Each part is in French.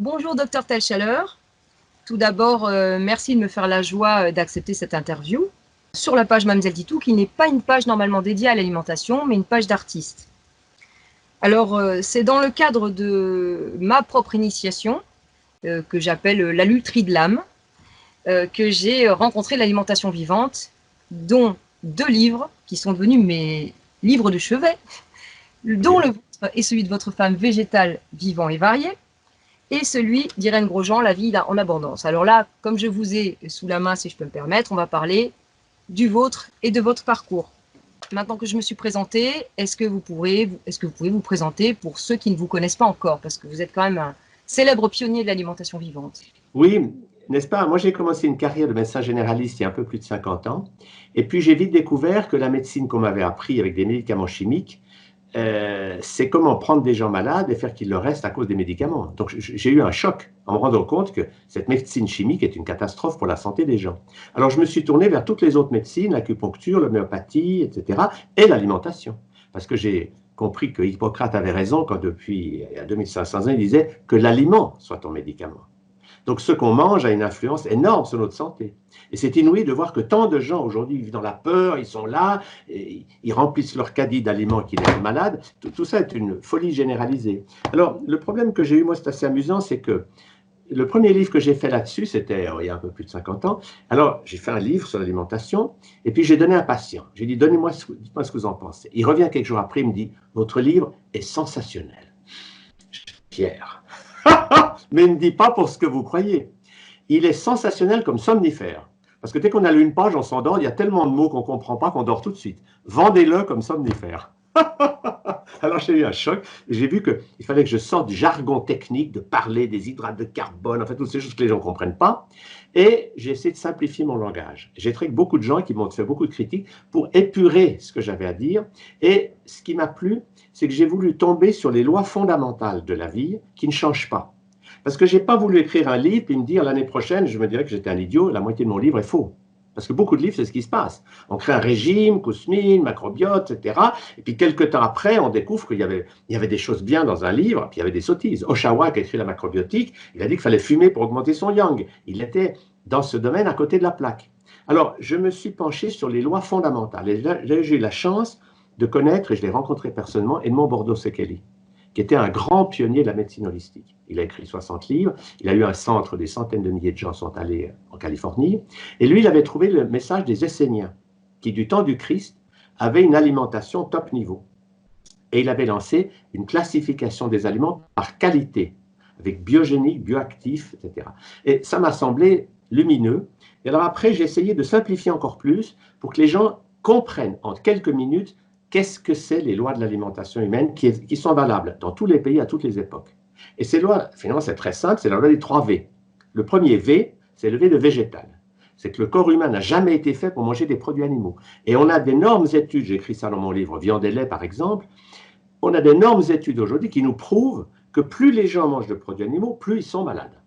Bonjour, docteur Telchaleur. Tout d'abord, merci de me faire la joie d'accepter cette interview sur la page Mamzelle Titou, qui n'est pas une page normalement dédiée à l'alimentation, mais une page d'artiste. Alors, c'est dans le cadre de ma propre initiation, que j'appelle la lutherie de l'âme, que j'ai rencontré l'alimentation vivante, dont 2 livres qui sont devenus mes livres de chevet, dont le vôtre et celui de votre femme Végétal, vivant et varié, et celui d'Irène Grosjean, La vie en abondance. Alors là, comme je vous ai sous la main, si je peux me permettre, on va parler du vôtre et de votre parcours. Maintenant que je me suis présentée, est-ce que vous pouvez vous présenter pour ceux qui ne vous connaissent pas encore, parce que vous êtes quand même un célèbre pionnier de l'alimentation vivante. Oui, n'est-ce pas? Moi, j'ai commencé une carrière de médecin généraliste il y a un peu plus de 50 ans. Et puis, j'ai vite découvert que la médecine qu'on m'avait appris avec des médicaments chimiques, c'est comment prendre des gens malades et faire qu'ils le restent à cause des médicaments. Donc, j'ai eu un choc en me rendant compte que cette médecine chimique est une catastrophe pour la santé des gens. Alors, je me suis tourné vers toutes les autres médecines, l'acupuncture, l'homéopathie, etc., et l'alimentation. Parce que j'ai compris que Hippocrate avait raison quand, depuis 2500 ans, il disait que l'aliment soit ton médicament. Donc, ce qu'on mange a une influence énorme sur notre santé. Et c'est inouï de voir que tant de gens aujourd'hui vivent dans la peur, ils sont là, ils remplissent leur caddie d'aliments qui les rendent malades. Tout ça est une folie généralisée. Alors, le problème que j'ai eu, moi, c'est assez amusant, c'est que le premier livre que j'ai fait là-dessus, c'était il y a un peu plus de 50 ans. Alors, j'ai fait un livre sur l'alimentation, et puis j'ai donné à un patient. J'ai dit, dites-moi ce que vous en pensez. Il revient quelques jours après, il me dit, votre livre est sensationnel. Je suis fier. Mais ne dit pas pour ce que vous croyez. Il est sensationnel comme somnifère. Parce que dès qu'on a lu une page, on s'endort, il y a tellement de mots qu'on ne comprend pas qu'on dort tout de suite. Vendez-le comme somnifère. Alors j'ai eu un choc, j'ai vu qu'il fallait que je sorte du jargon technique, de parler des hydrates de carbone, en fait, toutes ces choses que les gens ne comprennent pas. Et j'ai essayé de simplifier mon langage. J'ai traité beaucoup de gens qui m'ont fait beaucoup de critiques pour épurer ce que j'avais à dire. Et ce qui m'a plu, c'est que j'ai voulu tomber sur les lois fondamentales de la vie qui ne changent pas. Parce que je n'ai pas voulu écrire un livre et me dire l'année prochaine, je me dirais que j'étais un idiot, la moitié de mon livre est faux. Parce que beaucoup de livres, c'est ce qui se passe. On crée un régime, Kousmine, macrobiote, etc. Et puis quelques temps après, on découvre qu'il y avait des choses bien dans un livre, puis il y avait des sottises. Oshawa, qui a écrit la macrobiotique, il a dit qu'il fallait fumer pour augmenter son yang. Il était dans ce domaine à côté de la plaque. Alors, je me suis penché sur les lois fondamentales. Et j'ai eu la chance de connaître, et je l'ai rencontré personnellement, Edmond Bordeaux-Sekeli, qui était un grand pionnier de la médecine holistique. Il a écrit 60 livres, il a eu un centre, des centaines de milliers de gens sont allés en Californie, et lui, il avait trouvé le message des Esséniens, qui du temps du Christ avaient une alimentation top niveau. Et il avait lancé une classification des aliments par qualité, avec biogénique, bioactif, etc. Et ça m'a semblé lumineux. Et alors après, j'ai essayé de simplifier encore plus pour que les gens comprennent en quelques minutes qu'est-ce que c'est les lois de l'alimentation humaine qui sont valables dans tous les pays à toutes les époques. Et ces lois, finalement, c'est très simple, c'est la loi des 3 V. Le premier V, c'est le V de végétal. C'est que le corps humain n'a jamais été fait pour manger des produits animaux. Et on a d'énormes études, j'ai écrit ça dans mon livre, Viande et lait par exemple, on a d'énormes études aujourd'hui qui nous prouvent que plus les gens mangent de produits animaux, plus ils sont malades.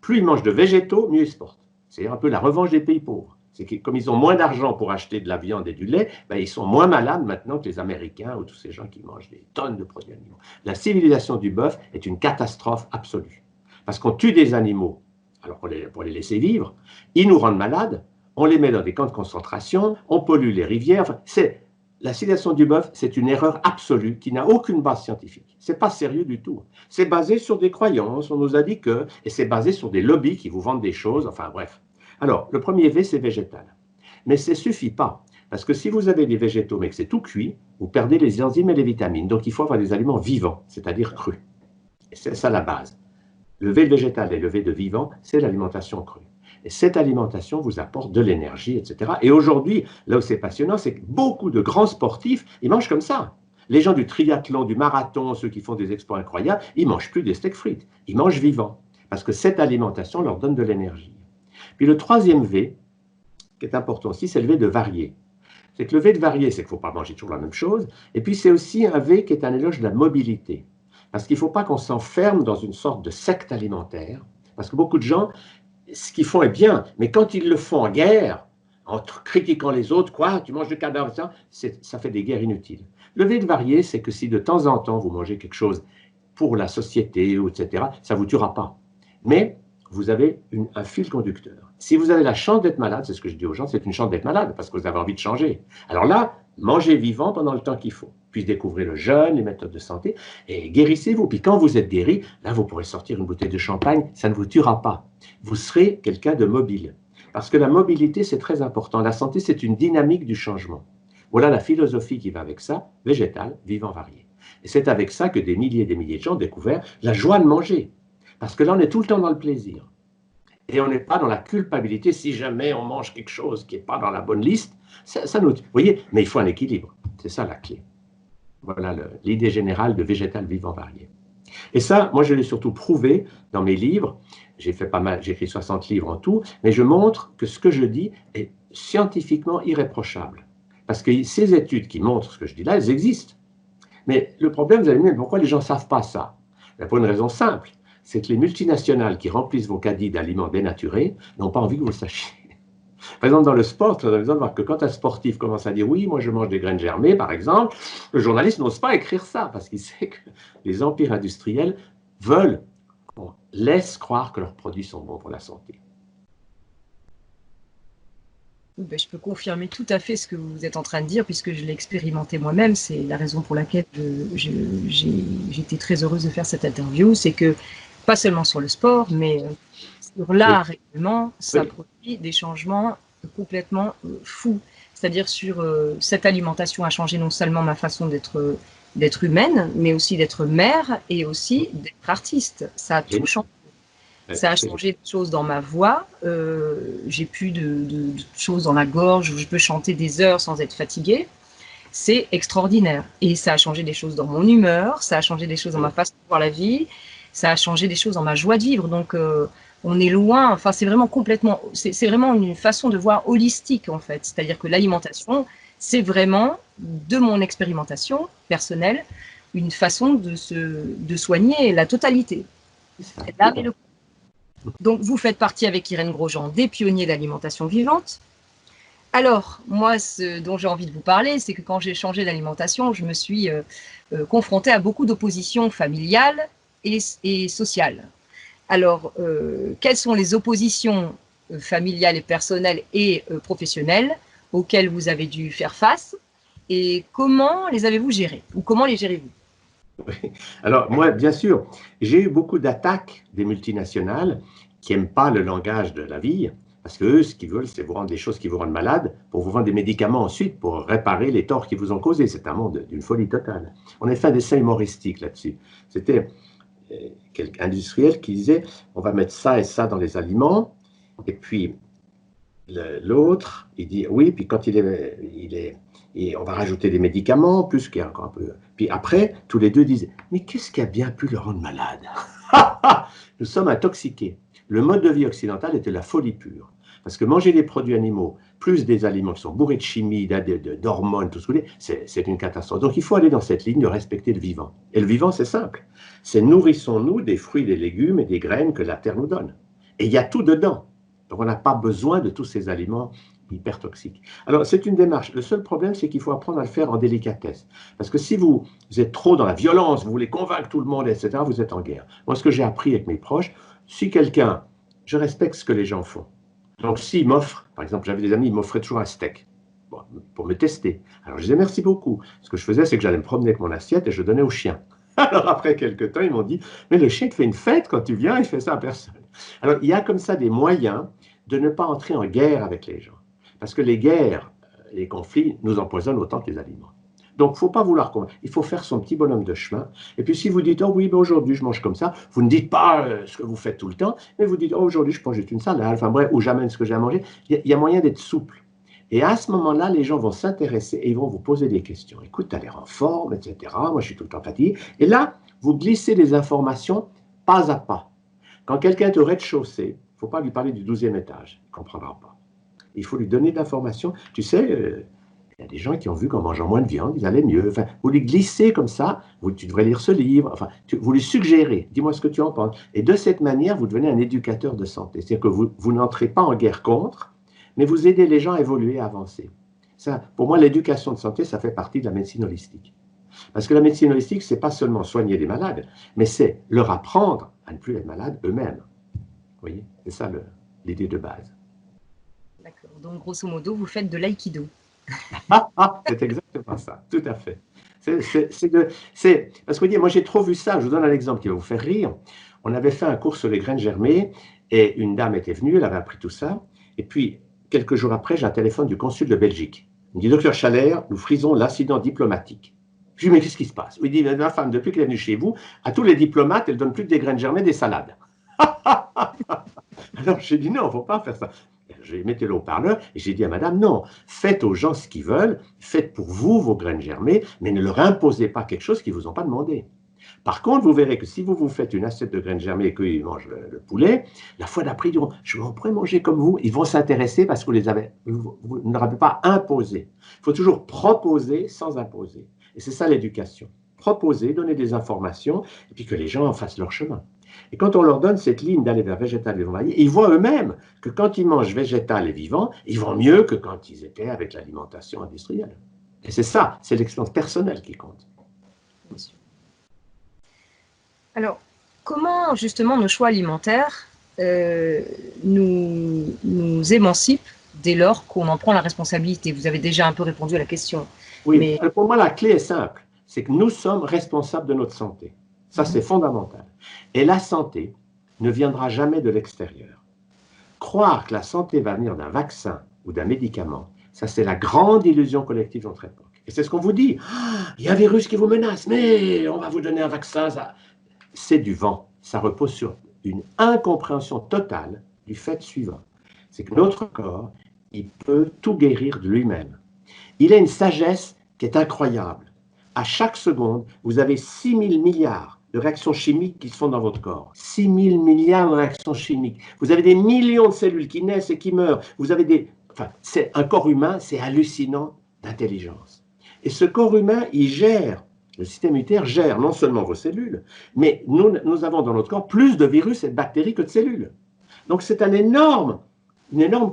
Plus ils mangent de végétaux, mieux ils se portent. C'est un peu la revanche des pays pauvres. C'est que comme ils ont moins d'argent pour acheter de la viande et du lait, ben ils sont moins malades maintenant que les Américains ou tous ces gens qui mangent des tonnes de produits animaux. La civilisation du bœuf est une catastrophe absolue. Parce qu'on tue des animaux, alors pour les laisser vivre, ils nous rendent malades, on les met dans des camps de concentration, on pollue les rivières. Enfin, la civilisation du bœuf, c'est une erreur absolue qui n'a aucune base scientifique. C'est pas sérieux du tout. C'est basé sur des croyances, on nous a dit que, et c'est basé sur des lobbies qui vous vendent des choses, enfin bref. Alors, le premier V, c'est végétal. Mais ça ne suffit pas. Parce que si vous avez des végétaux, mais que c'est tout cuit, vous perdez les enzymes et les vitamines. Donc, il faut avoir des aliments vivants, c'est-à-dire crus. Et c'est ça la base. Le V de végétal et le V de vivant, c'est l'alimentation crue. Et cette alimentation vous apporte de l'énergie, etc. Et aujourd'hui, là où c'est passionnant, c'est que beaucoup de grands sportifs, ils mangent comme ça. Les gens du triathlon, du marathon, ceux qui font des exploits incroyables, ils ne mangent plus des steaks frites. Ils mangent vivant. Parce que cette alimentation leur donne de l'énergie. Puis le troisième V, qui est important aussi, c'est le V de varié. C'est que le V de varié, c'est qu'il ne faut pas manger toujours la même chose. Et puis c'est aussi un V qui est un éloge de la mobilité. Parce qu'il ne faut pas qu'on s'enferme dans une sorte de secte alimentaire. Parce que beaucoup de gens, ce qu'ils font est bien, mais quand ils le font en guerre, en critiquant les autres, quoi, tu manges du cadavre, ça fait des guerres inutiles. Le V de varié, c'est que si de temps en temps vous mangez quelque chose pour la société, etc., ça ne vous tuera pas. Mais vous avez un fil conducteur. Si vous avez la chance d'être malade, c'est ce que je dis aux gens, c'est une chance d'être malade parce que vous avez envie de changer. Alors là, mangez vivant pendant le temps qu'il faut. Puis découvrez le jeûne, les méthodes de santé et guérissez-vous. Puis quand vous êtes guéri, là, vous pourrez sortir une bouteille de champagne, ça ne vous tuera pas. Vous serez quelqu'un de mobile. Parce que la mobilité, c'est très important. La santé, c'est une dynamique du changement. Voilà la philosophie qui va avec ça, végétal, vivant, varié. Et c'est avec ça que des milliers et des milliers de gens ont découvert la joie de manger. Parce que là, on est tout le temps dans le plaisir. Et on n'est pas dans la culpabilité si jamais on mange quelque chose qui n'est pas dans la bonne liste. Ça nous, vous voyez, mais il faut un équilibre. C'est ça la clé. Voilà l'idée générale de végétal vivant varié. Et ça, moi, je l'ai surtout prouvé dans mes livres. J'ai fait pas mal, j'ai écrit 60 livres en tout, mais je montre que ce que je dis est scientifiquement irréprochable. Parce que ces études qui montrent ce que je dis là, elles existent. Mais le problème, vous allez me dire, pourquoi les gens ne savent pas ça? Pour une raison simple, c'est que les multinationales qui remplissent vos caddies d'aliments dénaturés n'ont pas envie que vous le sachiez. Par exemple, dans le sport, vous avez besoin de voir que quand un sportif commence à dire oui, moi je mange des graines germées, par exemple, le journaliste n'ose pas écrire ça parce qu'il sait que les empires industriels veulent qu'on laisse croire que leurs produits sont bons pour la santé. Ben, je peux confirmer tout à fait ce que vous êtes en train de dire, puisque je l'ai expérimenté moi-même. C'est la raison pour laquelle j'étais très heureuse de faire cette interview. C'est que, pas seulement sur le sport, mais sur l'art également, ça produit des changements complètement fous. C'est-à-dire sur cette alimentation a changé non seulement ma façon d'être humaine, mais aussi d'être mère et aussi d'être artiste. Ça a tout changé. Ça a changé de choses dans ma voix. J'ai plus de choses dans la gorge où je peux chanter des heures sans être fatiguée. C'est extraordinaire. Et ça a changé des choses dans mon humeur, ça a changé des choses dans ma façon de voir la vie, ça a changé des choses dans ma joie de vivre. Donc, on est loin. Enfin, c'est vraiment complètement. C'est vraiment une façon de voir holistique, en fait. C'est-à-dire que l'alimentation, c'est vraiment, de mon expérimentation personnelle, une façon de soigner la totalité. L'âme et le corps. Donc, vous faites partie avec Irène Grosjean des pionniers d'alimentation vivante. Alors, moi, ce dont j'ai envie de vous parler, c'est que quand j'ai changé d'alimentation, je me suis confrontée à beaucoup d'oppositions familiales et sociales. Alors, quelles sont les oppositions familiales et personnelles et professionnelles auxquelles vous avez dû faire face et comment les avez-vous gérées ou comment les gérez-vous? Oui. Alors, moi, bien sûr, j'ai eu beaucoup d'attaques des multinationales qui n'aiment pas le langage de la vie, parce qu'eux, ce qu'ils veulent, c'est vous rendre des choses qui vous rendent malade, pour vous vendre des médicaments ensuite, pour réparer les torts qu'ils vous ont causés. C'est un monde d'une folie totale. On a fait un dessin humoristique là-dessus. C'était quelqu'un industriel qui disait, on va mettre ça et ça dans les aliments, et puis l'autre, il dit, oui, puis quand et on va rajouter des médicaments, plus qu'il y a encore un peu. Puis après, tous les deux disent, mais qu'est-ce qui a bien pu le rendre malade? Nous sommes intoxiqués. Le mode de vie occidental était la folie pure. Parce que manger des produits animaux, plus des aliments qui sont bourrés de chimie, d'hormones, tout ce que vous voulez, c'est une catastrophe. Donc il faut aller dans cette ligne de respecter le vivant. Et le vivant, c'est simple. C'est nourrissons-nous des fruits, des légumes et des graines que la terre nous donne. Et il y a tout dedans. Donc on n'a pas besoin de tous ces aliments hyper toxiques. Alors c'est une démarche. Le seul problème, c'est qu'il faut apprendre à le faire en délicatesse. Parce que si vous êtes trop dans la violence, vous voulez convaincre tout le monde, etc., vous êtes en guerre. Moi, ce que j'ai appris avec mes proches, si quelqu'un, je respecte ce que les gens font. Donc s'ils m'offrent, par exemple, j'avais des amis, ils m'offraient toujours un steak, bon, pour me tester. Alors je disais merci beaucoup. Ce que je faisais, c'est que j'allais me promener avec mon assiette et je donnais au chien. Alors après quelques temps, ils m'ont dit, mais le chien te fait une fête quand tu viens, il fait ça à personne. Alors il y a comme ça des moyens de ne pas entrer en guerre avec les gens. Parce que les guerres, les conflits nous empoisonnent autant que les aliments. Donc, il ne faut pas vouloir convaincre. Il faut faire son petit bonhomme de chemin. Et puis, si vous dites, oh oui, ben aujourd'hui, je mange comme ça, vous ne dites pas ce que vous faites tout le temps, mais vous dites, oh aujourd'hui, je prends juste une salade, enfin bref, ou j'amène ce que j'ai à manger. Il y a moyen d'être souple. Et à ce moment-là, les gens vont s'intéresser et ils vont vous poser des questions. Écoute, tu as l'air en forme, etc. Moi, je suis tout le temps fatigué. Et là, vous glissez les informations pas à pas. Quand quelqu'un est au rez-de-chaussée, il ne faut pas lui parler du 12e étage. Il ne comprendra pas. Il faut lui donner de l'information. Tu sais, il y a des gens qui ont vu qu'en mangeant moins de viande, ils allaient mieux. Enfin, vous lui glissez comme ça, tu devrais lire ce livre. Enfin, vous lui suggérez, dis-moi ce que tu en penses. Et de cette manière, vous devenez un éducateur de santé. C'est-à-dire que vous n'entrez pas en guerre contre, mais vous aidez les gens à évoluer, à avancer. Ça, pour moi, l'éducation de santé, ça fait partie de la médecine holistique. Parce que la médecine holistique, ce n'est pas seulement soigner les malades, mais c'est leur apprendre à ne plus être malades eux-mêmes. Vous voyez, c'est ça l'idée de base. D'accord. Donc, grosso modo, vous faites de l'aïkido. C'est exactement ça, tout à fait. Parce que vous dites, moi j'ai trop vu ça, je vous donne un exemple qui va vous faire rire. On avait fait un cours sur les graines germées et une dame était venue, elle avait appris tout ça. Et puis, quelques jours après, j'ai un téléphone du consul de Belgique. Il me dit, docteur Chalère, nous frisons l'incident diplomatique. Je lui dis, mais qu'est-ce qui se passe? Il dit, ma femme, depuis qu'elle est venue chez vous, à tous les diplomates, elle ne donne plus que des graines germées, des salades. Alors j'ai dit, non, il ne faut pas faire ça. J'ai mis le haut-parleur et j'ai dit à madame, non, faites aux gens ce qu'ils veulent, faites pour vous vos graines germées, mais ne leur imposez pas quelque chose qu'ils ne vous ont pas demandé. Par contre, vous verrez que si vous vous faites une assiette de graines germées et qu'ils mangent le poulet, la fois d'après, ils diront, je pourrais manger comme vous. Ils vont s'intéresser parce que vous ne leur avez pas imposé. Il faut toujours proposer sans imposer. Et c'est ça l'éducation. Proposer, donner des informations, et puis que les gens en fassent leur chemin. Et quand on leur donne cette ligne d'aller vers végétal et vivant, ils voient eux-mêmes que quand ils mangent végétal et vivant, ils vont mieux que quand ils étaient avec l'alimentation industrielle. Et c'est ça, c'est l'expérience personnelle qui compte. Alors, comment justement nos choix alimentaires nous émancipent dès lors qu'on en prend la responsabilité? Vous avez déjà un peu répondu à la question. Oui, mais pour moi, la clé est simple. C'est que nous sommes responsables de notre santé. Ça, c'est fondamental. Et la santé ne viendra jamais de l'extérieur. Croire que la santé va venir d'un vaccin ou d'un médicament, ça, c'est la grande illusion collective de notre époque. Et c'est ce qu'on vous dit. Il y a un virus qui vous menace, mais on va vous donner un vaccin. C'est du vent. Ça repose sur une incompréhension totale du fait suivant. C'est que notre corps, il peut tout guérir de lui-même. Il a une sagesse qui est incroyable. À chaque seconde, vous avez 6 000 milliards de réactions chimiques qui se font dans votre corps. 6 000 milliards de réactions chimiques. Vous avez des millions de cellules qui naissent et qui meurent. Vous avez c'est un corps humain, c'est hallucinant d'intelligence. Et ce corps humain, il gère, le système immunitaire gère non seulement vos cellules, mais nous avons dans notre corps plus de virus et de bactéries que de cellules. Donc c'est une énorme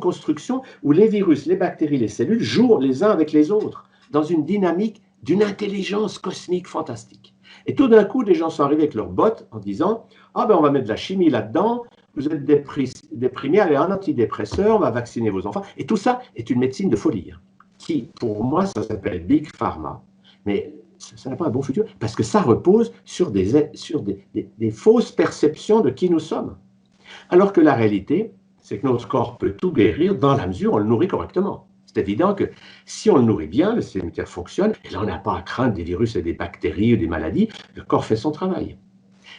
construction où les virus, les bactéries, les cellules jouent les uns avec les autres dans une dynamique d'une intelligence cosmique fantastique. Et tout d'un coup, des gens sont arrivés avec leurs bottes en disant « Ah ben on va mettre de la chimie là-dedans, vous êtes déprimés, allez un antidépresseur, on va vacciner vos enfants. » Et tout ça est une médecine de folie, qui pour moi, ça s'appelle Big Pharma. Mais ça n'a pas un bon futur, parce que ça repose sur des fausses perceptions de qui nous sommes. Alors que la réalité, c'est que notre corps peut tout guérir dans la mesure où on le nourrit correctement. C'est évident que si on le nourrit bien, le système immunitaire fonctionne, et là on n'a pas à craindre des virus et des bactéries ou des maladies, le corps fait son travail.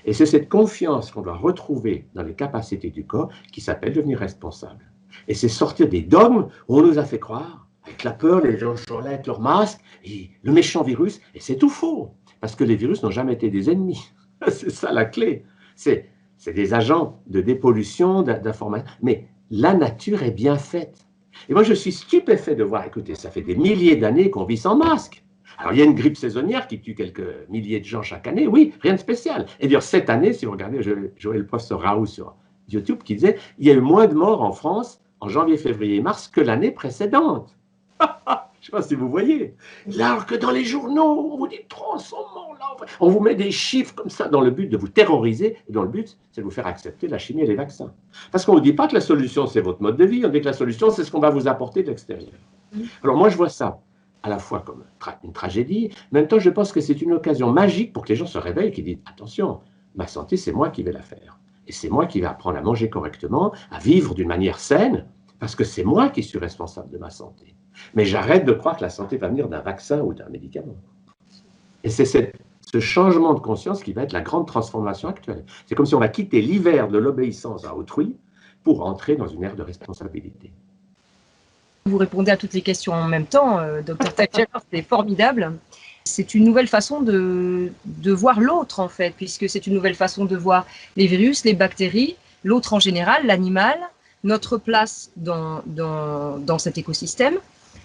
Et c'est cette confiance qu'on doit retrouver dans les capacités du corps qui s'appelle devenir responsable. Et c'est sortir des dogmes où on nous a fait croire, avec la peur, les gens sont là avec leur masque, et le méchant virus, et c'est tout faux, parce que les virus n'ont jamais été des ennemis. C'est ça la clé. C'est des agents de dépollution, d'information, mais la nature est bien faite. Et moi, je suis stupéfait de voir, écoutez, ça fait des milliers d'années qu'on vit sans masque. Alors, il y a une grippe saisonnière qui tue quelques milliers de gens chaque année, oui, rien de spécial. Et d'ailleurs, cette année, si vous regardez, je voyais le professeur Raoult sur YouTube qui disait, il y a eu moins de morts en France en janvier, février et mars que l'année précédente. Je ne sais pas si vous voyez. Alors que dans les journaux, on vous dit 300 morts là. On vous met des chiffres comme ça dans le but de vous terroriser et dans le but, c'est de vous faire accepter la chimie et les vaccins. Parce qu'on ne vous dit pas que la solution, c'est votre mode de vie. On dit que la solution, c'est ce qu'on va vous apporter de l'extérieur. Alors moi, je vois ça à la fois comme une tragédie, en même temps, je pense que c'est une occasion magique pour que les gens se réveillent et qu'ils disent attention, ma santé, c'est moi qui vais la faire. Et c'est moi qui vais apprendre à manger correctement, à vivre d'une manière saine, parce que c'est moi qui suis responsable de ma santé. Mais j'arrête de croire que la santé va venir d'un vaccin ou d'un médicament. Et c'est ce changement de conscience qui va être la grande transformation actuelle. C'est comme si on va quitter l'hiver de l'obéissance à autrui pour entrer dans une ère de responsabilité. Vous répondez à toutes les questions en même temps, Dr Teichler, c'est formidable. C'est une nouvelle façon de voir l'autre, en fait, puisque c'est une nouvelle façon de voir les virus, les bactéries, l'autre en général, l'animal, notre place dans cet écosystème.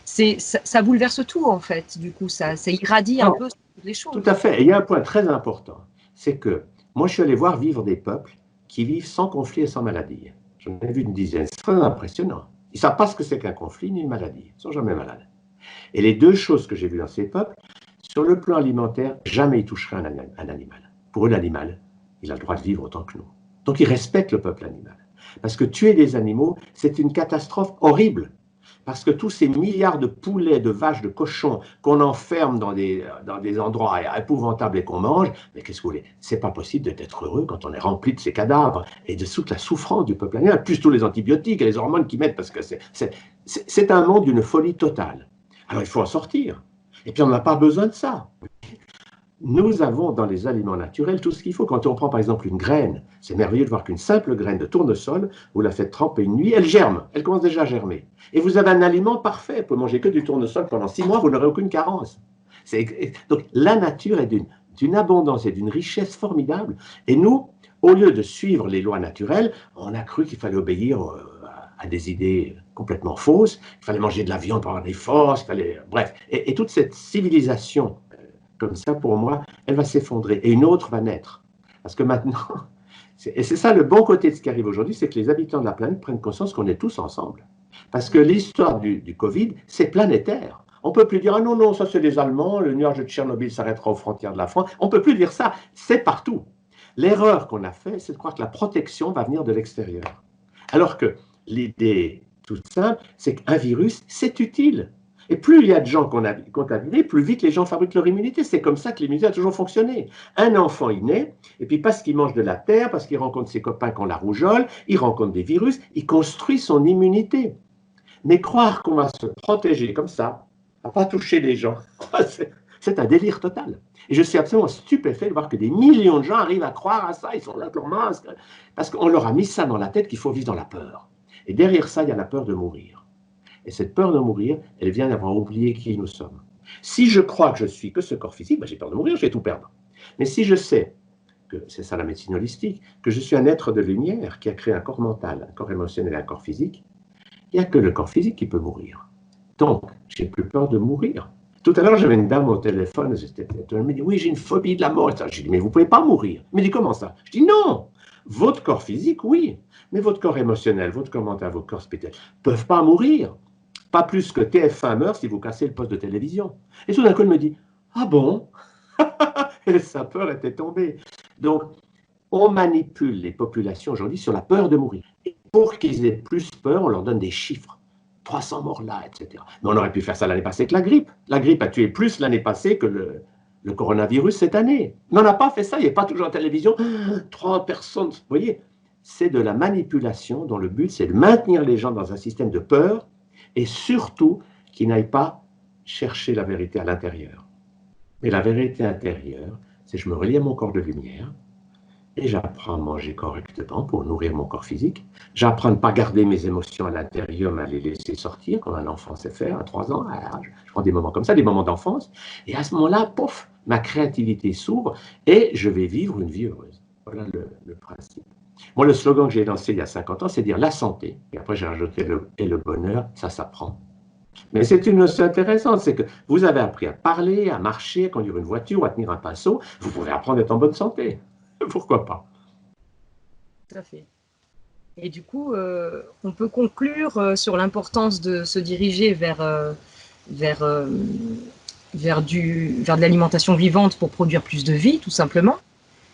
Ça bouleverse tout, en fait. Du coup, ça irradie un peu toutes les choses. Tout à fait. Et il y a un point très important, c'est que moi, je suis allé voir vivre des peuples qui vivent sans conflit et sans maladie. J'en ai vu une dizaine. C'est très impressionnant. Ils ne savent pas ce que c'est qu'un conflit ni une maladie. Ils ne sont jamais malades. Et les deux choses que j'ai vues dans ces peuples, sur le plan alimentaire, jamais ils toucheraient un animal. Pour eux, l'animal, il a le droit de vivre autant que nous. Donc ils respectent le peuple animal. Parce que tuer des animaux, c'est une catastrophe horrible. Parce que tous ces milliards de poulets, de vaches, de cochons qu'on enferme dans des endroits épouvantables et qu'on mange, mais qu'est-ce que vous voulez? C'est pas possible d'être heureux quand on est rempli de ces cadavres et de toute la souffrance du peuple animal, plus tous les antibiotiques et les hormones qu'ils mettent, parce que c'est un monde d'une folie totale. Alors il faut en sortir. Et puis on n'a pas besoin de ça. Nous avons dans les aliments naturels tout ce qu'il faut. Quand on prend par exemple une graine, c'est merveilleux de voir qu'une simple graine de tournesol, vous la faites tremper une nuit, elle germe, elle commence déjà à germer. Et vous avez un aliment parfait, vous pouvez manger que du tournesol pendant 6 mois, vous n'aurez aucune carence. Donc la nature est d'une abondance et d'une richesse formidable. Et nous, au lieu de suivre les lois naturelles, on a cru qu'il fallait obéir à des idées complètement fausses, qu'il fallait manger de la viande pour avoir des forces, bref. Et toute cette civilisation comme ça, pour moi, elle va s'effondrer. Et une autre va naître. Parce que maintenant, et c'est ça le bon côté de ce qui arrive aujourd'hui, c'est que les habitants de la planète prennent conscience qu'on est tous ensemble. Parce que l'histoire du Covid, c'est planétaire. On ne peut plus dire, ah non, non, ça c'est les Allemands, le nuage de Tchernobyl s'arrêtera aux frontières de la France. On ne peut plus dire ça, c'est partout. L'erreur qu'on a faite, c'est de croire que la protection va venir de l'extérieur. Alors que l'idée toute simple, c'est qu'un virus, c'est utile. Et plus il y a de gens contaminés, plus vite les gens fabriquent leur immunité. C'est comme ça que l'immunité a toujours fonctionné. Un enfant, il naît, et puis parce qu'il mange de la terre, parce qu'il rencontre ses copains qui ont la rougeole, il rencontre des virus, il construit son immunité. Mais croire qu'on va se protéger comme ça, à ne pas toucher les gens, c'est un délire total. Et je suis absolument stupéfait de voir que des millions de gens arrivent à croire à ça, ils sont là avec leur masque, parce qu'on leur a mis ça dans la tête qu'il faut vivre dans la peur. Et derrière ça, il y a la peur de mourir. Et cette peur de mourir, elle vient d'avoir oublié qui nous sommes. Si je crois que je suis que ce corps physique, ben j'ai peur de mourir, je vais tout perdre. Mais si je sais, que c'est ça la médecine holistique, que je suis un être de lumière qui a créé un corps mental, un corps émotionnel et un corps physique, il n'y a que le corps physique qui peut mourir. Donc, j'ai plus peur de mourir. Tout à l'heure, j'avais une dame au téléphone, elle me dit, oui, j'ai une phobie de la mort. Je dis, mais vous ne pouvez pas mourir. Elle me dit, comment ça? Je dis, non, votre corps physique, oui, mais votre corps émotionnel, votre corps mental, votre corps spirituel ne peuvent pas mourir. Pas plus que TF1 meurt si vous cassez le poste de télévision. Et tout d'un coup, elle me dit, ah bon? Et sa peur était tombée. Donc, on manipule les populations aujourd'hui sur la peur de mourir. Et pour qu'ils aient plus peur, on leur donne des chiffres. 300 morts là, etc. Mais on aurait pu faire ça l'année passée avec la grippe. La grippe a tué plus l'année passée que le coronavirus cette année. Mais on n'a pas fait ça, il n'y a pas toujours à la télévision. 3 personnes, vous voyez, c'est de la manipulation dont le but, c'est de maintenir les gens dans un système de peur et surtout qu'ils n'aillent pas chercher la vérité à l'intérieur. Mais la vérité intérieure, c'est je me relie à mon corps de lumière et j'apprends à manger correctement pour nourrir mon corps physique. J'apprends à ne pas garder mes émotions à l'intérieur, mais à les laisser sortir, comme un enfant sait faire à 3 ans. Je prends des moments comme ça, des moments d'enfance. Et à ce moment-là, pouf, ma créativité s'ouvre et je vais vivre une vie heureuse. Voilà le principe. Moi, le slogan que j'ai lancé il y a 50 ans, c'est dire la santé. Et après, j'ai rajouté le bonheur, ça s'apprend. Mais c'est une notion intéressante, c'est que vous avez appris à parler, à marcher, à conduire une voiture, à tenir un pinceau. Vous pouvez apprendre à être en bonne santé. Pourquoi pas? Tout à fait. Et du coup, on peut conclure sur l'importance de se diriger vers de l'alimentation vivante pour produire plus de vie, tout simplement.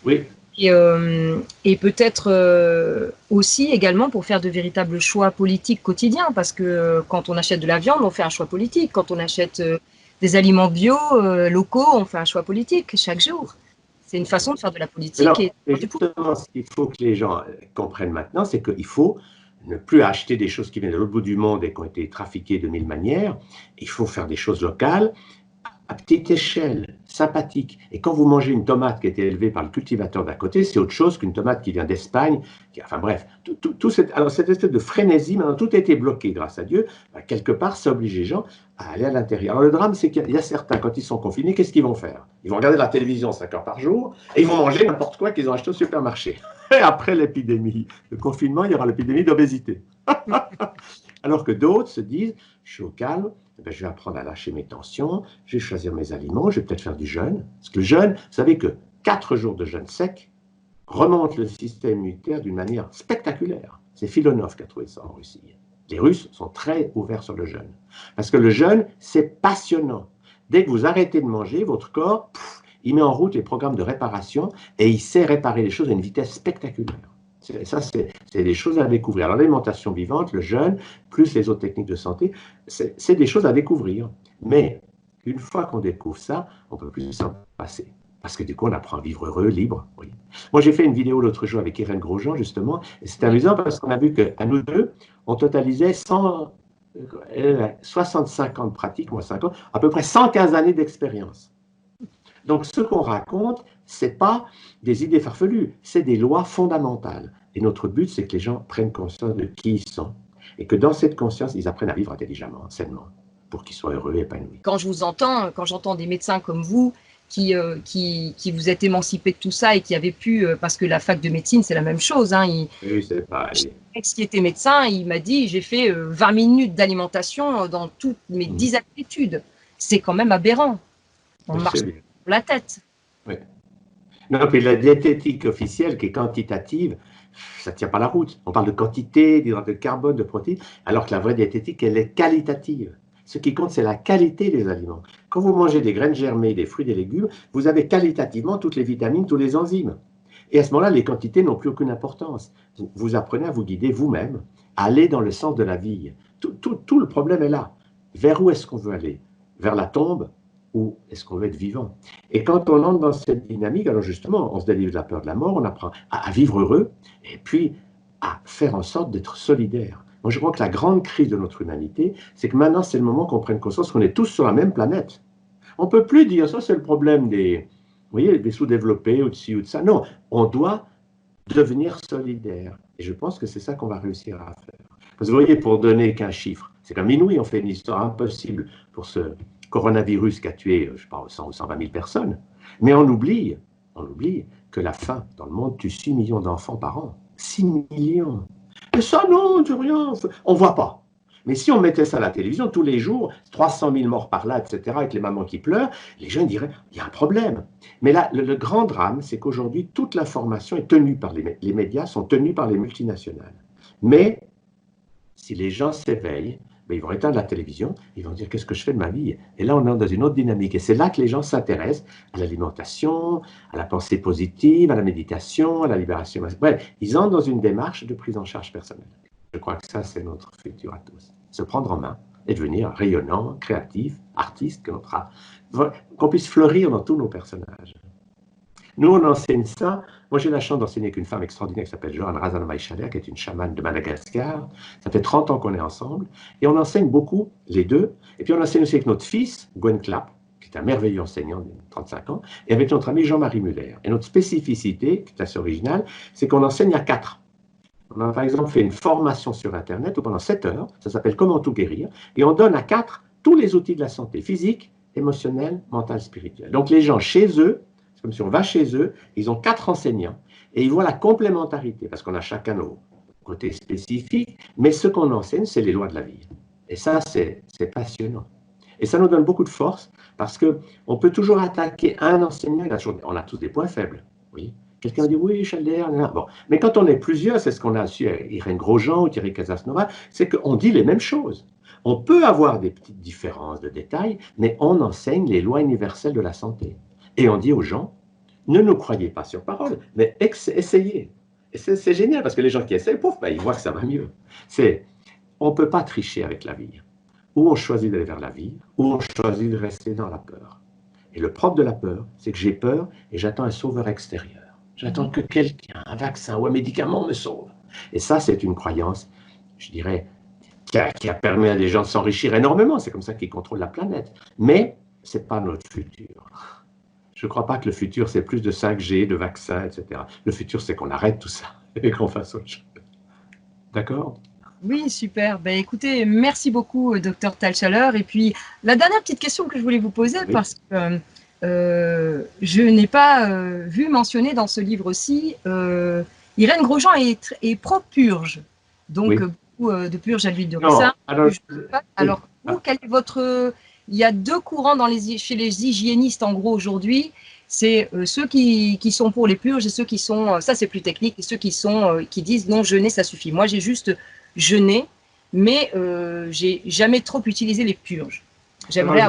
Oui. Et peut-être aussi également pour faire de véritables choix politiques quotidiens, parce que quand on achète de la viande, on fait un choix politique. Quand on achète des aliments bio, locaux, on fait un choix politique chaque jour. C'est une façon de faire de la politique. Alors, et justement, ce qu'il faut que les gens comprennent maintenant, c'est qu'il faut ne plus acheter des choses qui viennent de l'autre bout du monde et qui ont été trafiquées de 1000 manières. Il faut faire des choses locales, à petite échelle, sympathique. Et quand vous mangez une tomate qui a été élevée par le cultivateur d'à côté, c'est autre chose qu'une tomate qui vient d'Espagne. Enfin bref, alors cette espèce de frénésie, maintenant tout a été bloqué grâce à Dieu. Quelque part, ça oblige les gens à aller à l'intérieur. Alors le drame, c'est qu'il y a certains, quand ils sont confinés, qu'est-ce qu'ils vont faire? Ils vont regarder la télévision 5 heures par jour et ils vont manger n'importe quoi qu'ils ont acheté au supermarché. Et après l'épidémie de confinement, il y aura l'épidémie d'obésité. Alors que d'autres se disent, je suis au calme, je vais apprendre à lâcher mes tensions, je vais choisir mes aliments, je vais peut-être faire du jeûne. Parce que le jeûne, vous savez que 4 jours de jeûne sec remontent le système immunitaire d'une manière spectaculaire. C'est Filonov qui a trouvé ça en Russie. Les Russes sont très ouverts sur le jeûne. Parce que le jeûne, c'est passionnant. Dès que vous arrêtez de manger, votre corps, il met en route les programmes de réparation et il sait réparer les choses à une vitesse spectaculaire. Ça, c'est des choses à découvrir. Alors, l'alimentation vivante, le jeûne, plus les autres techniques de santé, c'est des choses à découvrir. Mais une fois qu'on découvre ça, on ne peut plus s'en passer. Parce que du coup, on apprend à vivre heureux, libre. Oui. Moi, j'ai fait une vidéo l'autre jour avec Irène Grosjean, justement, et c'est amusant parce qu'on a vu qu'à nous deux, on totalisait 65 ans de pratique, moi 50, à peu près 115 années d'expérience. Donc, ce qu'on raconte, ce n'est pas des idées farfelues, c'est des lois fondamentales. Et notre but, c'est que les gens prennent conscience de qui ils sont et que dans cette conscience, ils apprennent à vivre intelligemment, sainement, pour qu'ils soient heureux et épanouis. Quand je vous entends, quand j'entends des médecins comme vous qui vous êtes émancipés de tout ça et qui avaient pu, parce que la fac de médecine, c'est la même chose. Hein, oui, c'est pareil. Ex qui était médecin, il m'a dit, j'ai fait 20 minutes d'alimentation dans toutes mes 10 années d'études. C'est quand même aberrant. On marche sur la tête. Oui. Non, puis la diététique officielle qui est quantitative, ça ne tient pas la route. On parle de quantité, d'hydrates de carbone, de protéines, alors que la vraie diététique, elle est qualitative. Ce qui compte, c'est la qualité des aliments. Quand vous mangez des graines germées, des fruits, des légumes, vous avez qualitativement toutes les vitamines, tous les enzymes. Et à ce moment-là, les quantités n'ont plus aucune importance. Vous apprenez à vous guider vous-même, à aller dans le sens de la vie. Tout le problème est là. Vers où est-ce qu'on veut aller? Vers la tombe? Ou est-ce qu'on veut être vivant? Et quand on entre dans cette dynamique, alors justement, on se délivre de la peur de la mort, on apprend à vivre heureux, et puis à faire en sorte d'être solidaire. Moi, je crois que la grande crise de notre humanité, c'est que maintenant, c'est le moment qu'on prenne conscience qu'on est tous sur la même planète. On ne peut plus dire, ça c'est le problème des sous-développés, ou de ci ou de ça. Non, on doit devenir solidaire. Et je pense que c'est ça qu'on va réussir à faire. Parce que vous voyez, pour donner qu'un chiffre, c'est comme inouï, on fait une histoire impossible pour ce coronavirus qui a tué, je ne sais pas, 100 ou 120 000 personnes. Mais on oublie que la faim dans le monde tue 6 millions d'enfants par an. 6 millions. Et ça, non, c'est rien. On ne voit pas. Mais si on mettait ça à la télévision tous les jours, 300 000 morts par là, etc., avec les mamans qui pleurent, les gens diraient, il y a un problème. Mais là, le grand drame, c'est qu'aujourd'hui, toute l'information est tenue par les médias, sont tenus par les multinationales. Mais si les gens s'éveillent, ils vont éteindre la télévision, ils vont dire, qu'est-ce que je fais de ma vie? Et là, on est dans une autre dynamique. Et c'est là que les gens s'intéressent à l'alimentation, à la pensée positive, à la méditation, à la libération. Bref, ils entrent dans une démarche de prise en charge personnelle. Je crois que ça, c'est notre futur à tous. Se prendre en main et devenir rayonnant, créatif, artiste, qu'on puisse fleurir dans tous nos personnages. Nous, on enseigne ça. Moi, j'ai la chance d'enseigner avec une femme extraordinaire qui s'appelle Johanne Razanova-Ishaler, qui est une chamane de Madagascar. Ça fait 30 ans qu'on est ensemble. Et on enseigne beaucoup, les deux. Et puis, on enseigne aussi avec notre fils, Gwen Clapp, qui est un merveilleux enseignant de 35 ans, et avec notre ami Jean-Marie Muller. Et notre spécificité, qui est assez originale, c'est qu'on enseigne à 4. On a par exemple fait une formation sur Internet où pendant 7 heures, ça s'appelle Comment tout guérir, et on donne à 4 tous les outils de la santé, physique, émotionnelle, mentale, spirituelle. Donc les gens chez eux, c'est comme si on va chez eux, ils ont 4 enseignants, et ils voient la complémentarité, parce qu'on a chacun nos côtés spécifiques, mais ce qu'on enseigne, c'est les lois de la vie. Et ça, c'est passionnant. Et ça nous donne beaucoup de force, parce qu'on peut toujours attaquer un enseignant, on a tous des points faibles, oui. Quelqu'un dit oui, Chalder, bon. Mais quand on est plusieurs, c'est ce qu'on a su avec Irène Grosjean ou Thierry Casasnova, c'est qu'on dit les mêmes choses. On peut avoir des petites différences de détails, mais on enseigne les lois universelles de la santé. Et on dit aux gens, ne nous croyez pas sur parole, mais essayez. Et c'est génial, parce que les gens qui essayent, pouf, ils voient que ça va mieux. On ne peut pas tricher avec la vie. Ou on choisit d'aller vers la vie, ou on choisit de rester dans la peur. Et le propre de la peur, c'est que j'ai peur et j'attends un sauveur extérieur. J'attends que quelqu'un, un vaccin ou un médicament me sauve. Et ça, c'est une croyance, je dirais, qui a permis à des gens de s'enrichir énormément. C'est comme ça qu'ils contrôlent la planète. Mais ce n'est pas notre futur. Je ne crois pas que le futur, c'est plus de 5G, de vaccins, etc. Le futur, c'est qu'on arrête tout ça et qu'on fasse autre chose. D'accord ? Oui, super. Ben, écoutez, merci beaucoup, Dr Talchaler. Et puis, la dernière petite question que je voulais vous poser, oui. Parce que je n'ai pas vu mentionner dans ce livre-ci, Irène Grosjean est pro-purge. Donc, oui. Beaucoup de purge à l'huile de ricin. Alors, vous, quel est votre... Il y a 2 courants chez les hygiénistes, en gros, aujourd'hui. C'est ceux qui sont pour les purges et ceux qui sont... ça, c'est plus technique. Et ceux qui disent non, jeûner, ça suffit. Moi, j'ai juste jeûné, mais j'ai jamais trop utilisé les purges. J'aimerais...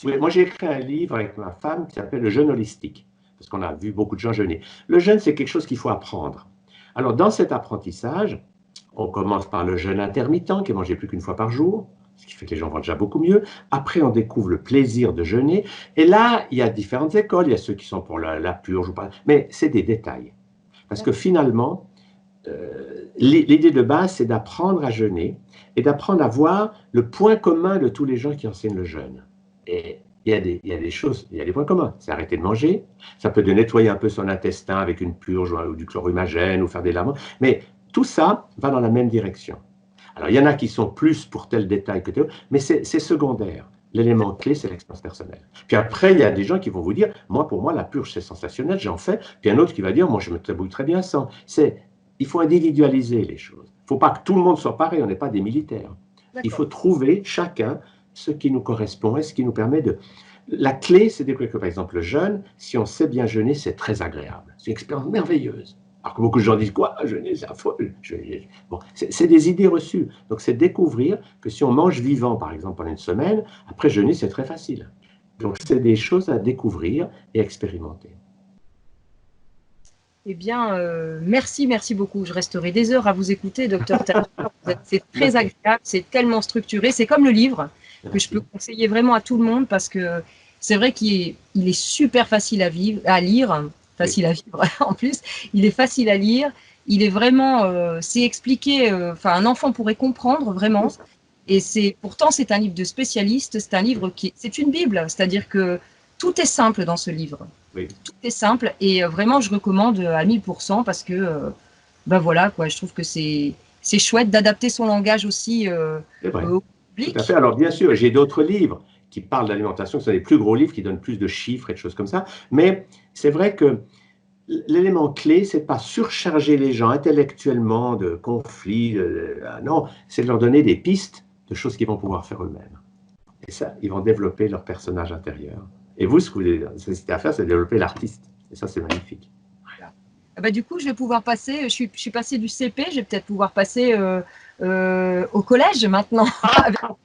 Oui, moi, j'ai écrit un livre avec ma femme qui s'appelle Le jeûne holistique, parce qu'on a vu beaucoup de gens jeûner. Le jeûne, c'est quelque chose qu'il faut apprendre. Alors, dans cet apprentissage, on commence par le jeûne intermittent, qui est mangé plus qu'une fois par jour, ce qui fait que les gens vont déjà beaucoup mieux. Après, on découvre le plaisir de jeûner. Et là, il y a différentes écoles. Il y a ceux qui sont pour la purge ou pas. Mais c'est des détails. Parce que finalement, l'idée de base, c'est d'apprendre à jeûner et d'apprendre à voir le point commun de tous les gens qui enseignent le jeûne. Et il y a des choses, il y a des points communs. C'est arrêter de manger. Ça peut de nettoyer un peu son intestin avec une purge ou du chlorhumagène ou faire des lavements. Mais tout ça va dans la même direction. Alors, il y en a qui sont plus pour tel détail que tel, mais c'est secondaire. L'élément clé, c'est l'expérience personnelle. Puis après, il y a des gens qui vont vous dire, moi, pour moi, la purge, c'est sensationnel, j'en fais. Puis un autre qui va dire, moi, je me débrouille très bien sans. Il faut individualiser les choses. Il ne faut pas que tout le monde soit pareil, on n'est pas des militaires. Il faut trouver chacun ce qui nous correspond et ce qui nous permet de. La clé, c'est de découvrir que, par exemple, le jeûne, si on sait bien jeûner, c'est très agréable. C'est une expérience merveilleuse. Alors que beaucoup de gens disent quoi? Jeûner, c'est affreux. Bon, c'est des idées reçues. Donc, c'est découvrir que si on mange vivant, par exemple, pendant une semaine, après jeûner, c'est très facile. Donc, c'est des choses à découvrir et expérimenter. Eh bien, merci beaucoup. Je resterai des heures à vous écouter, docteur Taylor. C'est très agréable, c'est tellement structuré. C'est comme le livre que je peux conseiller vraiment à tout le monde parce que c'est vrai qu'il est super facile à lire, facile à vivre en plus. Il est facile à lire. Il est vraiment, c'est expliqué. Enfin, un enfant pourrait comprendre vraiment. Et pourtant, c'est un livre de spécialiste. C'est un livre c'est une Bible. C'est-à-dire que tout est simple dans ce livre. Oui. Tout est simple et vraiment, je recommande à 1000% parce que, ben voilà, quoi, je trouve que c'est chouette d'adapter son langage aussi au public. Tout à fait. Alors, bien sûr, j'ai d'autres livres qui parlent d'alimentation, qui sont des plus gros livres, qui donnent plus de chiffres et de choses comme ça. Mais c'est vrai que l'élément clé, c'est de ne pas surcharger les gens intellectuellement de conflits. Non, c'est de leur donner des pistes de choses qu'ils vont pouvoir faire eux-mêmes. Et ça, ils vont développer leur personnage intérieur. Et vous, ce que vous nécessitez à faire, c'est de développer l'artiste. Et ça, c'est magnifique. Voilà. Bah, du coup, je vais pouvoir passer, je suis passée du CP, je vais peut-être pouvoir passer au collège maintenant,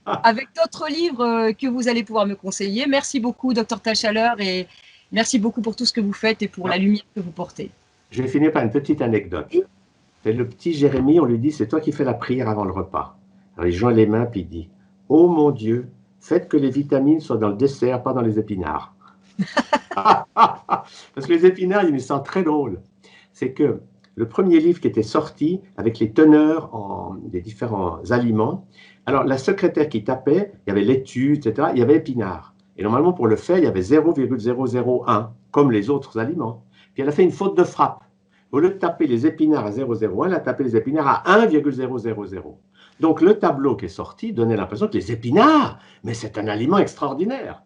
avec d'autres livres que vous allez pouvoir me conseiller. Merci beaucoup, docteur Tachaleur, et merci beaucoup pour tout ce que vous faites et pour la lumière que vous portez. Je vais finir par une petite anecdote. C'est le petit Jérémie, on lui dit, c'est toi qui fais la prière avant le repas. Alors il joint les mains, puis il dit, oh mon Dieu, faites que les vitamines soient dans le dessert, pas dans les épinards. Parce que les épinards, il me semble très drôle. C'est que le premier livre qui était sorti avec les teneurs des différents aliments, alors la secrétaire qui tapait, il y avait laitue, etc., il y avait épinards. Et normalement, pour le faire, il y avait 0,001, comme les autres aliments. Puis elle a fait une faute de frappe. Au lieu de taper les épinards à 0,01, elle a tapé les épinards à 1,000. Donc le tableau qui est sorti donnait l'impression que les épinards, mais c'est un aliment extraordinaire.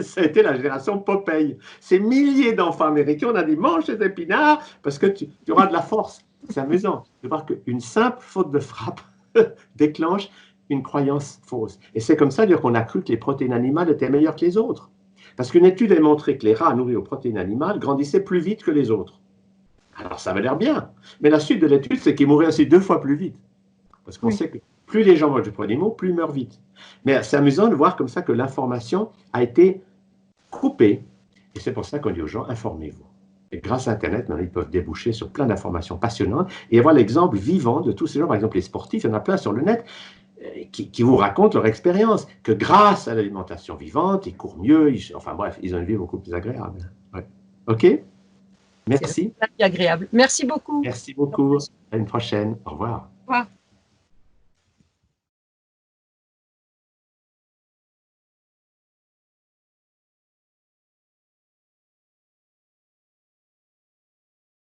Ça a été la génération Popeye. Ces milliers d'enfants américains, on a dit mange ces épinards parce que tu auras de la force. C'est amusant de voir qu'une simple faute de frappe déclenche une croyance fausse. Et c'est comme ça d'ailleurs qu'on a cru que les protéines animales étaient meilleures que les autres. Parce qu'une étude a montré que les rats nourris aux protéines animales grandissaient plus vite que les autres. Alors ça avait l'air bien. Mais la suite de l'étude, c'est qu'ils mouraient aussi 2 fois plus vite. Parce qu'on sait que plus les gens mangent de produits animaux, plus ils meurent vite. Mais c'est amusant de voir comme ça que l'information a été coupée. Et c'est pour ça qu'on dit aux gens, informez-vous. Et grâce à Internet, maintenant, ils peuvent déboucher sur plein d'informations passionnantes et avoir l'exemple vivant de tous ces gens. Par exemple, les sportifs, il y en a plein sur le net qui vous racontent leur expérience, que grâce à l'alimentation vivante, ils courent mieux, enfin bref, ils ont une vie beaucoup plus agréable. Ouais. OK? Merci. C'est agréable. Merci beaucoup. Merci beaucoup. À une prochaine. Au revoir. Au revoir.